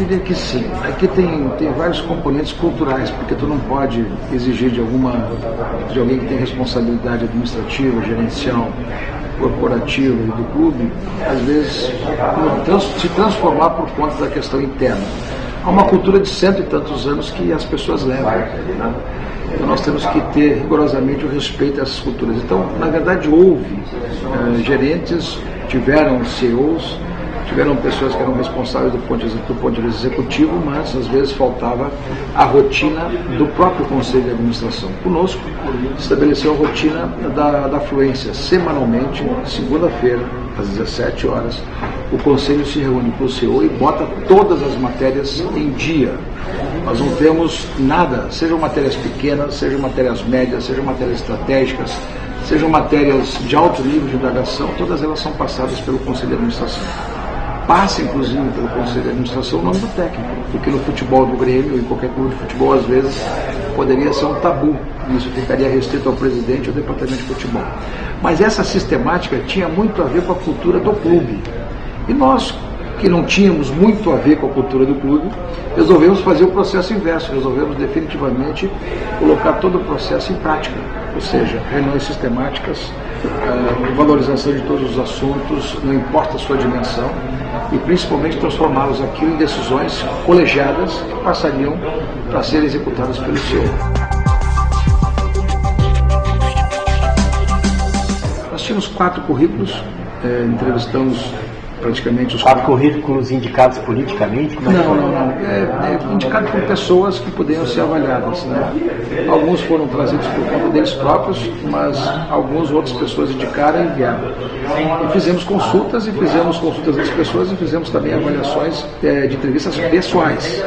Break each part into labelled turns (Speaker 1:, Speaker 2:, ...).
Speaker 1: diria que sim. Aqui tem vários componentes culturais, porque tu não pode exigir de alguém que tem responsabilidade administrativa, gerencial, corporativa e do clube, às vezes se transformar por conta da questão interna. Há uma cultura de cento e tantos anos que as pessoas levam, né? Então nós temos que ter rigorosamente o respeito a essas culturas. Então, na verdade, houve gerentes, tiveram CEOs, tiveram pessoas que eram responsáveis do ponto de vista executivo, mas às vezes faltava a rotina do próprio Conselho de Administração. Conosco, estabeleceu a rotina da fluência. Semanalmente, segunda-feira, às 17 horas, o Conselho se reúne com o CEO e bota todas as matérias em dia. Nós não temos nada, sejam matérias pequenas, sejam matérias médias, sejam matérias estratégicas, sejam matérias de alto nível de indagação, todas elas são passadas pelo Conselho de Administração. Passa, inclusive, pelo Conselho de Administração o nome do técnico, porque no futebol do Grêmio, ou em qualquer clube de futebol, às vezes, poderia ser um tabu. Isso ficaria restrito ao presidente e ao departamento de futebol. Mas essa sistemática tinha muito a ver com a cultura do clube. E nós, que não tínhamos muito a ver com a cultura do clube, resolvemos fazer o processo inverso, resolvemos definitivamente colocar todo o processo em prática, ou seja, reuniões sistemáticas, valorização de todos os assuntos, não importa a sua dimensão, e principalmente transformá-los aquilo em decisões colegiadas que passariam para serem executadas pelo CEO. Nós tínhamos 4 currículos, entrevistamos praticamente os
Speaker 2: 4 currículos indicados politicamente?
Speaker 1: Não. Indicados por pessoas que poderiam ser avaliadas, né? Alguns foram trazidos por conta deles próprios, mas algumas outras pessoas indicaram e enviaram. E fizemos consultas das pessoas e fizemos também avaliações de entrevistas pessoais.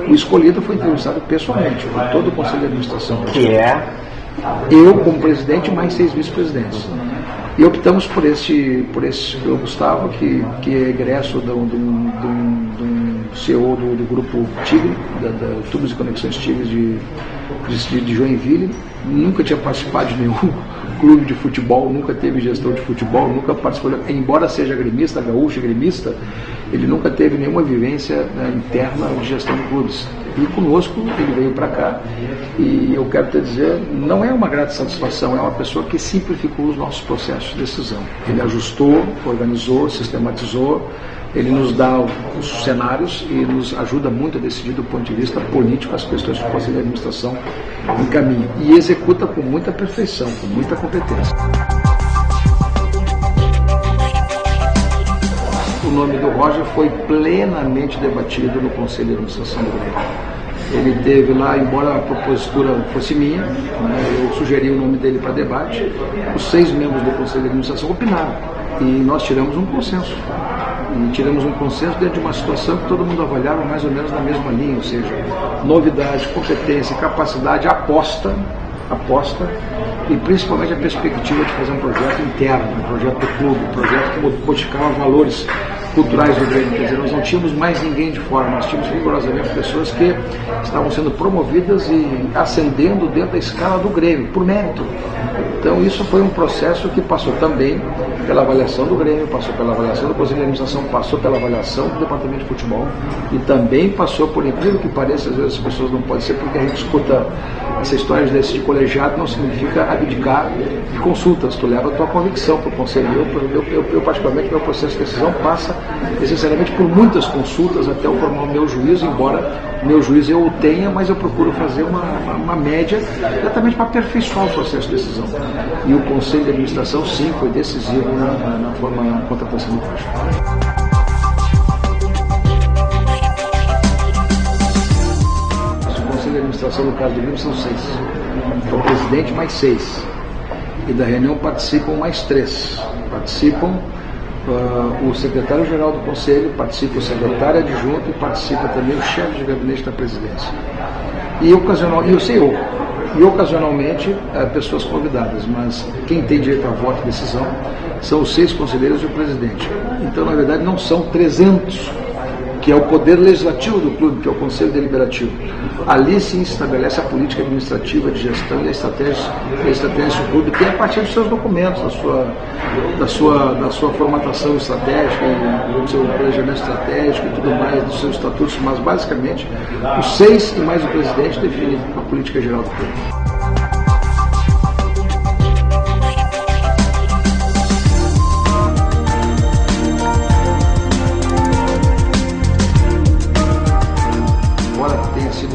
Speaker 1: O escolhido foi entrevistado pessoalmente, por todo o Conselho de Administração.
Speaker 2: Que é?
Speaker 1: Eu como presidente, mais 6 vice-presidentes. E optamos por o Gustavo, que é egresso de um CEO do grupo Tigre, da Tubos e Conexões Tigres de Joinville. Nunca tinha participado de nenhum clube de futebol, nunca teve gestão de futebol, nunca participou, embora seja gremista, gaúcho gremista, ele nunca teve nenhuma vivência interna de gestão de clubes. E conosco, ele veio para cá, e eu quero te dizer, não é uma grata satisfação, é uma pessoa que simplificou os nossos processos de decisão. Ele ajustou, organizou, sistematizou, ele nos dá os cenários e nos ajuda muito a decidir do ponto de vista político as questões que o Conselho de Administração encaminha. E executa com muita perfeição, com muita competência. O nome do Roger foi plenamente debatido no Conselho de Administração do Grêmio. Ele teve lá, embora a propositura fosse minha, né, eu sugeri o nome dele para debate, os 6 membros do Conselho de Administração opinaram e nós tiramos um consenso. E tiramos um consenso dentro de uma situação que todo mundo avaliava mais ou menos na mesma linha, ou seja, novidade, competência, capacidade, aposta e principalmente a perspectiva de fazer um projeto interno, um projeto do clube, um projeto que modificava valores culturais do Grêmio. Quer dizer, nós não tínhamos mais ninguém de fora, nós tínhamos rigorosamente pessoas que estavam sendo promovidas e ascendendo dentro da escala do Grêmio, por mérito. Então isso foi um processo que passou também pela avaliação do Grêmio, passou pela avaliação do Conselho de Administração, passou pela avaliação do Departamento de Futebol e também passou, por incrível que pareça, às vezes as pessoas não podem ser, porque a gente escuta essa história de decidir colegiado, não significa abdicar de consultas, tu leva a tua convicção para o Conselho. Eu particularmente, meu processo de decisão passa necessariamente por muitas consultas até eu formar o meu juízo, embora o meu juízo eu o tenha, mas eu procuro fazer uma média exatamente para aperfeiçoar o processo de decisão. E o Conselho de Administração, sim, foi decisivo na contratação do Roger. O Conselho de Administração, no caso do Grêmio, são 6. Então, o presidente mais 6. E da reunião participam mais 3. Participam o secretário-geral do Conselho, participa o secretário adjunto e participa também o chefe de gabinete da presidência. E o CEO. E ocasionalmente pessoas convidadas, mas quem tem direito a voto e decisão são os 6 conselheiros e o presidente. Então, na verdade, não são 300 que é o poder legislativo do clube, que é o Conselho Deliberativo. Ali sim se estabelece a política administrativa de gestão e a estratégia do clube, que é a partir dos seus documentos, da sua formatação estratégica, do seu planejamento estratégico e tudo mais, dos seus estatutos, mas basicamente os 6 e mais o presidente definem a política geral do clube.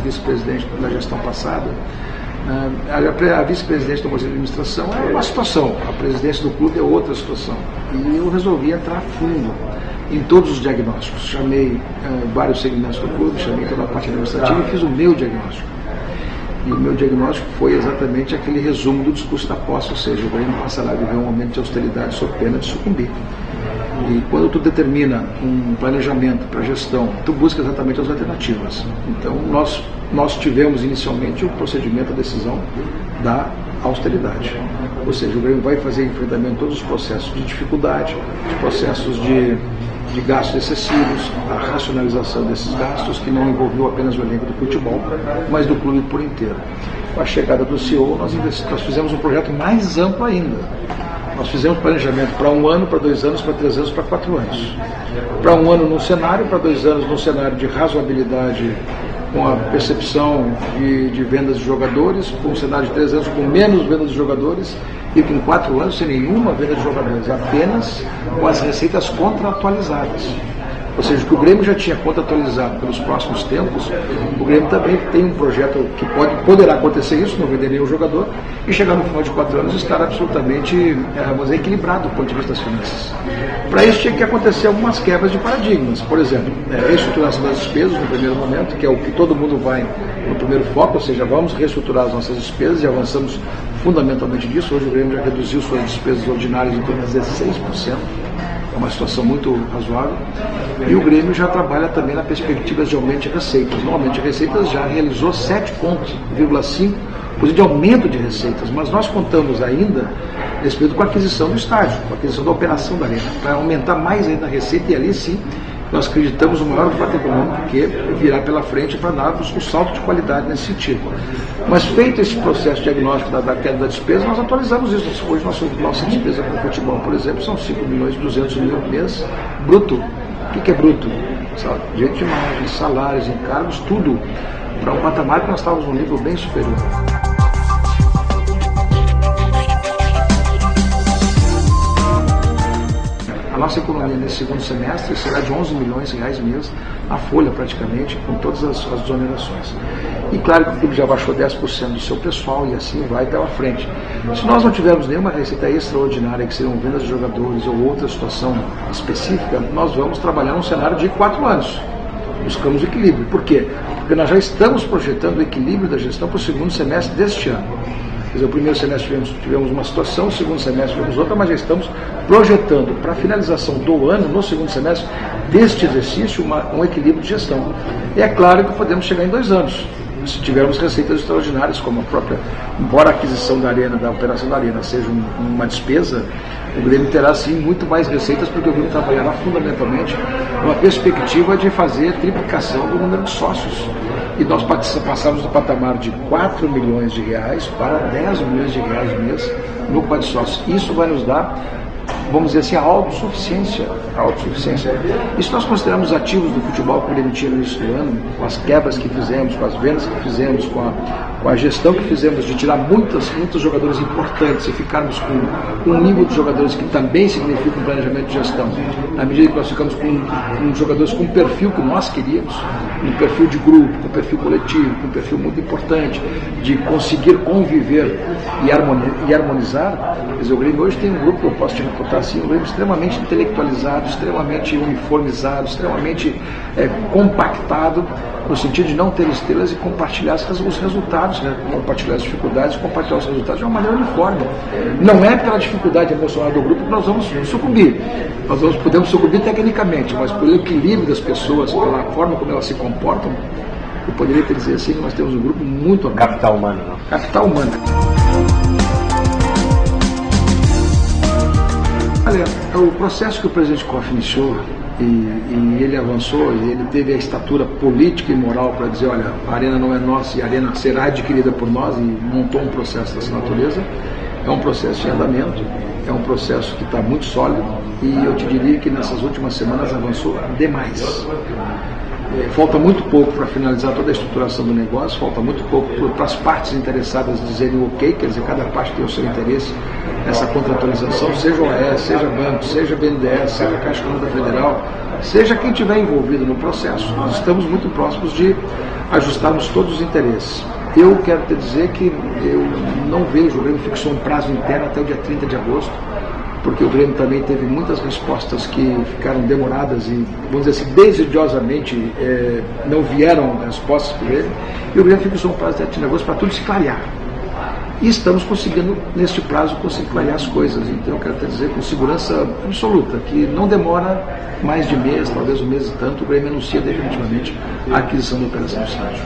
Speaker 1: Vice-presidente na gestão passada, a vice-presidente do Conselho de Administração é uma situação, a presidência do clube é outra situação. E eu resolvi entrar a fundo em todos os diagnósticos. Chamei vários segmentos do clube, chamei toda a parte administrativa e fiz o meu diagnóstico. E o meu diagnóstico foi exatamente aquele resumo do discurso da posse, ou seja, o Grêmio passará a viver um momento de austeridade sob pena de sucumbir. E quando tu determina um planejamento para a gestão, tu busca exatamente as alternativas. Então, nós tivemos inicialmente o procedimento, a decisão da austeridade. Ou seja, o Grêmio vai fazer enfrentamento a todos os processos de dificuldade, os processos de gastos excessivos, a racionalização desses gastos, que não envolveu apenas o elenco do futebol, mas do clube por inteiro. Com a chegada do CEO, nós fizemos um projeto mais amplo ainda. Nós fizemos planejamento para 1 ano, para 2 anos, para 3 anos, para 4 anos. Para 1 ano num cenário, para 2 anos num cenário de razoabilidade, com a percepção de vendas de jogadores, com um cenário de 3 anos com menos vendas de jogadores e com 4 anos sem nenhuma venda de jogadores, apenas com as receitas contratualizadas. Ou seja, que o Grêmio já tinha contratualizado pelos próximos tempos, o Grêmio também tem um projeto que poderá acontecer isso, não vender nenhum jogador, e chegar no final de 4 anos estar absolutamente, vamos dizer, equilibrado do ponto de vista das finanças. Para isso tinha que acontecer algumas quebras de paradigmas. Por exemplo, reestruturação das despesas no primeiro momento, que é o que todo mundo vai no primeiro foco, ou seja, vamos reestruturar as nossas despesas e avançamos fundamentalmente disso. Hoje o Grêmio já reduziu suas despesas ordinárias em torno de 16%. É uma situação muito razoável. E o Grêmio já trabalha também na perspectiva de aumento de receitas. No aumento de receitas já realizou 7,5% de aumento de receitas, mas nós contamos ainda, nesse período, com a aquisição do estádio, com a aquisição da operação da arena, para aumentar mais ainda a receita, e ali sim nós acreditamos no maior fato econômico que virá pela frente para darmos um salto de qualidade nesse sentido. Mas feito esse processo diagnóstico da queda da despesa, nós atualizamos isso. Hoje nossa despesa para o futebol, por exemplo, são 5.200.000 por mês, bruto. O que é bruto? Direito de imagem, salários, encargos, tudo para um patamar que nós estávamos num nível bem superior. A nossa economia nesse segundo semestre será de R$11 milhões mês, na folha praticamente, com todas as desonerações. E claro que o clube já baixou 10% do seu pessoal e assim vai pela frente. Se nós não tivermos nenhuma receita extraordinária, que seriam vendas de jogadores ou outra situação específica, nós vamos trabalhar num cenário de 4 anos. Buscamos equilíbrio. Por quê? Porque nós já estamos projetando o equilíbrio da gestão para o segundo semestre deste ano. Quer dizer, o primeiro semestre tivemos uma situação, o segundo semestre tivemos outra, mas já estamos projetando para a finalização do ano, no segundo semestre, deste exercício, um equilíbrio de gestão. E é claro que podemos chegar em 2 anos, se tivermos receitas extraordinárias, como a própria, embora a aquisição da arena, da operação da arena, seja uma despesa, o Grêmio terá sim muito mais receitas, porque o Grêmio trabalhará fundamentalmente numa perspectiva de fazer triplicação do número de sócios. E nós passamos do patamar de R$4 milhões para R$10 milhões mês no quadro de sócios. Isso vai nos dar, vamos dizer assim, a autossuficiência. E se nós considerarmos ativos do futebol que o Grêmio tinha no início do ano, com as quebras que fizemos, com as vendas que fizemos, com a gestão que fizemos de tirar muitos jogadores importantes e ficarmos com um nível de jogadores que também significa um planejamento de gestão, na medida que nós ficamos com jogadores com um perfil que nós queríamos, um perfil de grupo, com um perfil coletivo, com um perfil muito importante, de conseguir conviver e harmonizar. Quer dizer, o Grêmio hoje tem um grupo, eu posso te reportar assim, um Grêmio extremamente intelectualizado, extremamente uniformizado, extremamente compactado, no sentido de não ter estrelas e compartilhar os resultados, compartilhar as dificuldades, compartilhar os resultados de uma maneira uniforme. Não é pela dificuldade emocional do grupo que nós vamos sucumbir. Podemos sucumbir tecnicamente, mas pelo equilíbrio das pessoas, pela forma como elas se comportam, eu poderia dizer assim que nós temos um grupo muito...
Speaker 2: Capital humano, não?
Speaker 1: Capital humano. Olha, o processo que o presidente Koff iniciou e ele avançou, e ele teve a estatura política e moral para dizer, olha, a Arena não é nossa e a Arena será adquirida por nós, e montou um processo dessa natureza. É um processo em andamento, é um processo que está muito sólido, e eu te diria que nessas últimas semanas avançou demais. Falta muito pouco para finalizar toda a estruturação do negócio, falta muito pouco para as partes interessadas dizerem o ok, quer dizer, cada parte tem o seu interesse nessa contratualização, seja OAS, seja banco, seja BNDES, seja Caixa Econômica Federal, seja quem estiver envolvido no processo. Nós estamos muito próximos de ajustarmos todos os interesses. Eu quero te dizer que eu não vejo, o Grêmio fixou um prazo interno até o dia 30 de agosto, porque o Grêmio também teve muitas respostas que ficaram demoradas e, vamos dizer assim, desidiosamente não vieram respostas para o Grêmio, e o Grêmio fixou um prazo até 30 de agosto para tudo se clarear. E estamos conseguindo, neste prazo, conseguir clarear as coisas. Então eu quero te dizer com segurança absoluta que não demora mais de mês, talvez um mês e tanto, o Grêmio anuncia definitivamente a aquisição da operação do estádio.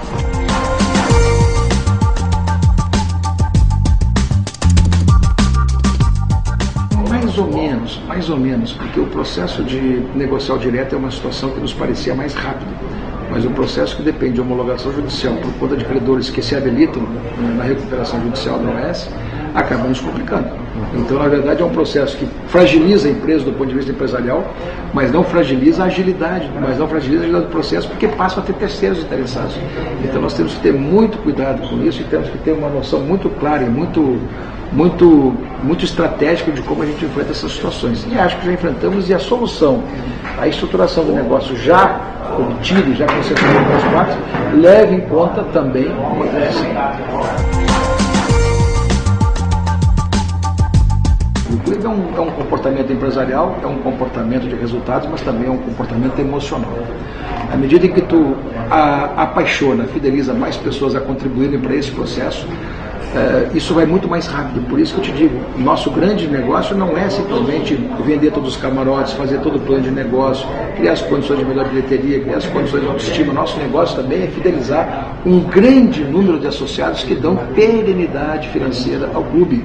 Speaker 1: Mais ou menos, porque o processo de negocial direto é uma situação que nos parecia mais rápido, mas o processo que depende de homologação judicial por conta de credores que se habilitam na recuperação judicial da OAS, acaba nos complicando. Então, na verdade, é um processo que fragiliza a empresa do ponto de vista empresarial, mas não fragiliza a agilidade, do processo, porque passam a ter terceiros interessados. Então, nós temos que ter muito cuidado com isso e temos que ter uma noção muito clara e muito estratégica de como a gente enfrenta essas situações. E acho que já enfrentamos, e a solução, a estruturação do negócio já obtido, já concentrado pelas partes, leva em conta também uma transição. O clube é um comportamento empresarial, é um comportamento de resultados, mas também é um comportamento emocional. À medida em que tu apaixona, fideliza mais pessoas a contribuírem para esse processo, isso vai muito mais rápido. Por isso que eu te digo, nosso grande negócio não é simplesmente vender todos os camarotes, fazer todo o plano de negócio, criar as condições de melhor bilheteria, criar as condições de autoestima. Nosso negócio também é fidelizar um grande número de associados que dão perenidade financeira ao clube.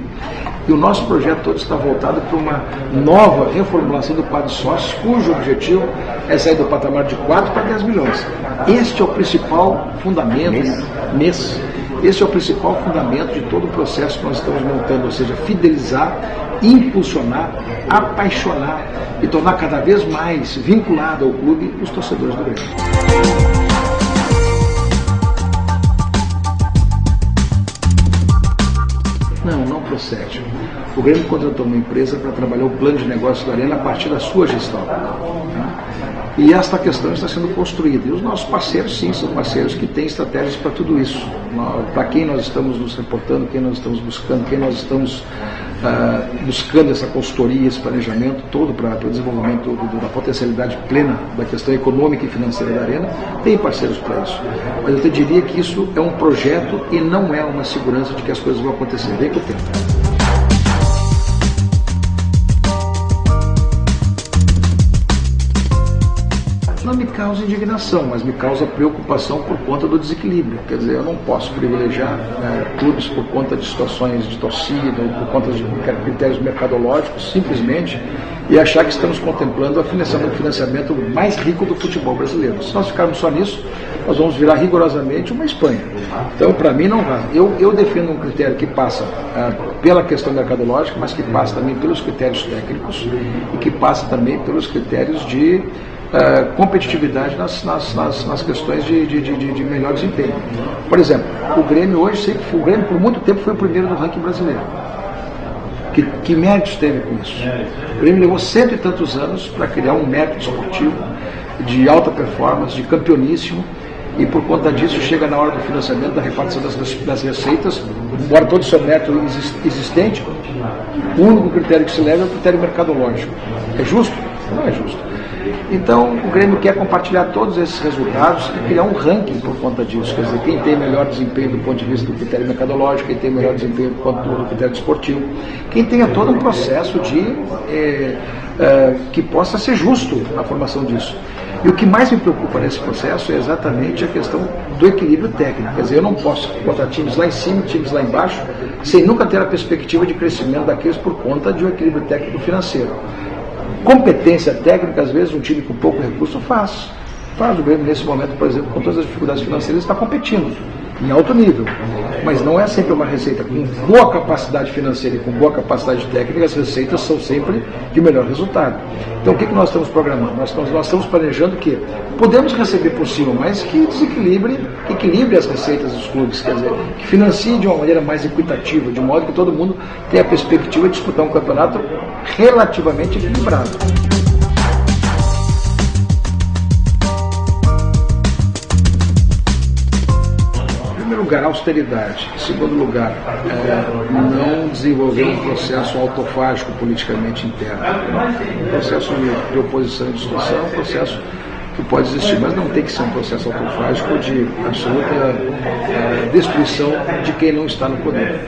Speaker 1: E o nosso projeto todo está voltado para uma nova reformulação do quadro de sócios, cujo objetivo é sair do patamar de 4 para 10 milhões. Este é o principal fundamento, esse é o principal fundamento de todo o processo que nós estamos montando, ou seja, fidelizar, impulsionar, apaixonar e tornar cada vez mais vinculado ao clube os torcedores do Grêmio. Não procede. O Grêmio contratou uma empresa para trabalhar o plano de negócio da Arena a partir da sua gestão. E esta questão está sendo construída. E os nossos parceiros, sim, são parceiros que têm estratégias para tudo isso. Para quem nós estamos nos reportando, quem nós estamos buscando, quem nós estamos buscando essa consultoria, esse planejamento todo para o desenvolvimento da potencialidade plena da questão econômica e financeira da Arena, tem parceiros para isso. Mas eu te diria que isso é um projeto e não é uma segurança de que as coisas vão acontecer. Vem com o tempo. Não me causa indignação, mas me causa preocupação por conta do desequilíbrio. Quer dizer, eu não posso privilegiar clubes por conta de situações de torcida, ou por conta de critérios mercadológicos, simplesmente, e achar que estamos contemplando o financiamento mais rico do futebol brasileiro. Se nós ficarmos só nisso, nós vamos virar rigorosamente uma Espanha. Então, para mim, não vai. Eu defendo um critério que passa pela questão mercadológica, mas que passa também pelos critérios técnicos e que passa também pelos critérios de competitividade nas questões de melhor desempenho. Por exemplo, o Grêmio hoje, o Grêmio por muito tempo foi o primeiro do ranking brasileiro. Que méritos teve com isso? O Grêmio levou 100 e tantos anos para criar um método esportivo de alta performance, de campeoníssimo, e por conta disso chega na hora do financiamento, da repartição das receitas, embora todo o seu método existente, o único critério que se leva é o critério mercadológico. É justo? Não é justo. Então, o Grêmio quer compartilhar todos esses resultados e criar um ranking por conta disso. Quer dizer, quem tem melhor desempenho do ponto de vista do critério mercadológico, quem tem melhor desempenho do critério esportivo, quem tenha todo um processo que possa ser justo a formação disso. E o que mais me preocupa nesse processo é exatamente a questão do equilíbrio técnico. Quer dizer, eu não posso botar times lá em cima e times lá embaixo, sem nunca ter a perspectiva de crescimento daqueles por conta de um equilíbrio técnico financeiro. competência técnica, às vezes um time com pouco recurso faz. O Grêmio nesse momento, por exemplo, com todas as dificuldades financeiras, está competindo em alto nível, mas não é sempre uma receita. Com boa capacidade financeira e com boa capacidade técnica, as receitas são sempre de melhor resultado. Então o que nós estamos programando? Nós estamos planejando que podemos receber por cima, mas que equilibre as receitas dos clubes, quer dizer, que financie de uma maneira mais equitativa, de modo que todo mundo tenha a perspectiva de disputar um campeonato relativamente equilibrado. Em primeiro lugar, austeridade. Em segundo lugar, não desenvolver um processo autofágico politicamente interno. Um processo de oposição e distorção é um processo que pode existir, mas não tem que ser um processo autofágico de absoluta destruição de quem não está no poder.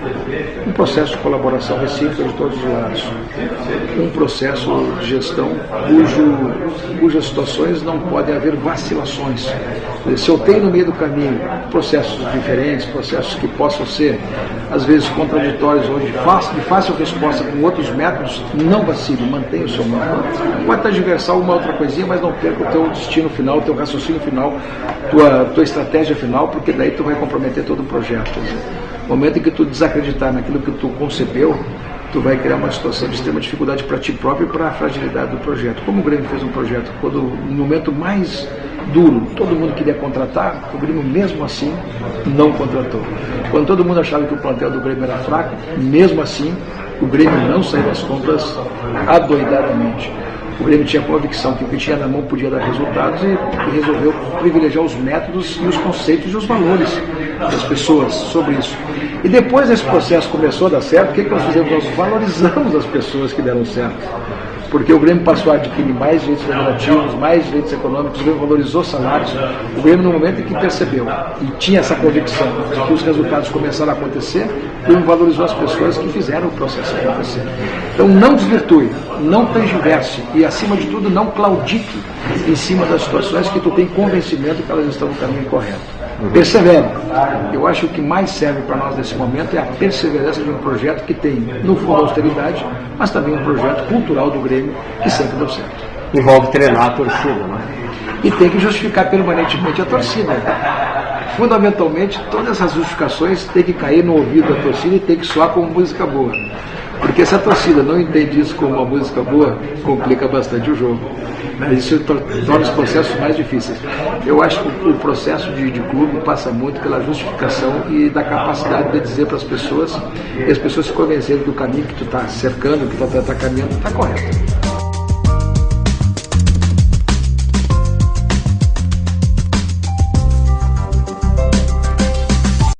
Speaker 1: Um processo de colaboração recíproca de todos os lados. Um processo de gestão cujas situações não podem haver vacilações. Se eu tenho no meio do caminho processos diferentes, processos que possam ser, às vezes, contraditórios ou de fácil resposta com outros métodos, não vacile, mantenha o seu método. Pode transversar uma outra coisinha, mas não perca o teu destino final, o teu raciocínio final, tua estratégia final, porque daí tu vai comprometer todo o projeto. No momento em que tu desacreditar naquilo que tu concebeu, tu vai criar uma situação de extrema dificuldade para ti próprio e para a fragilidade do projeto. Como o Grêmio fez um projeto, quando no momento mais duro, todo mundo queria contratar, o Grêmio mesmo assim não contratou. Quando todo mundo achava que o plantel do Grêmio era fraco, mesmo assim o Grêmio não saiu das compras adoidadamente. O Grêmio tinha convicção que o que tinha na mão podia dar resultados e resolveu privilegiar os métodos e os conceitos e os valores das pessoas sobre isso. E depois esse processo começou a dar certo, o que nós fizemos? Nós valorizamos as pessoas que deram certo. Porque o Grêmio passou a adquirir mais direitos federativos, mais direitos econômicos, o Grêmio valorizou salários. O Grêmio, no momento em que percebeu e tinha essa convicção de que os resultados começaram a acontecer, o Grêmio valorizou as pessoas que fizeram o processo acontecer. Então não desvirtue, não tergiverse e, acima de tudo, não claudique em cima das situações que tu tem convencimento que elas estão no caminho correto. Persevere. Eu acho que o que mais serve para nós nesse momento é a perseverança de um projeto que tem, no fundo, austeridade, mas também um projeto cultural do Grêmio que sempre deu certo.
Speaker 2: Envolve treinar a torcida, né?
Speaker 1: E tem que justificar permanentemente a torcida. Fundamentalmente, todas essas justificações têm que cair no ouvido da torcida e tem que soar como música boa. Porque se a torcida não entende isso como uma música boa, complica bastante o jogo. Isso torna os processos mais difíceis. Eu acho que o processo de clube passa muito pela justificação e da capacidade de dizer para as pessoas, e as pessoas se convencerem que o caminho que tu está cercando, que tu está caminhando, está correto.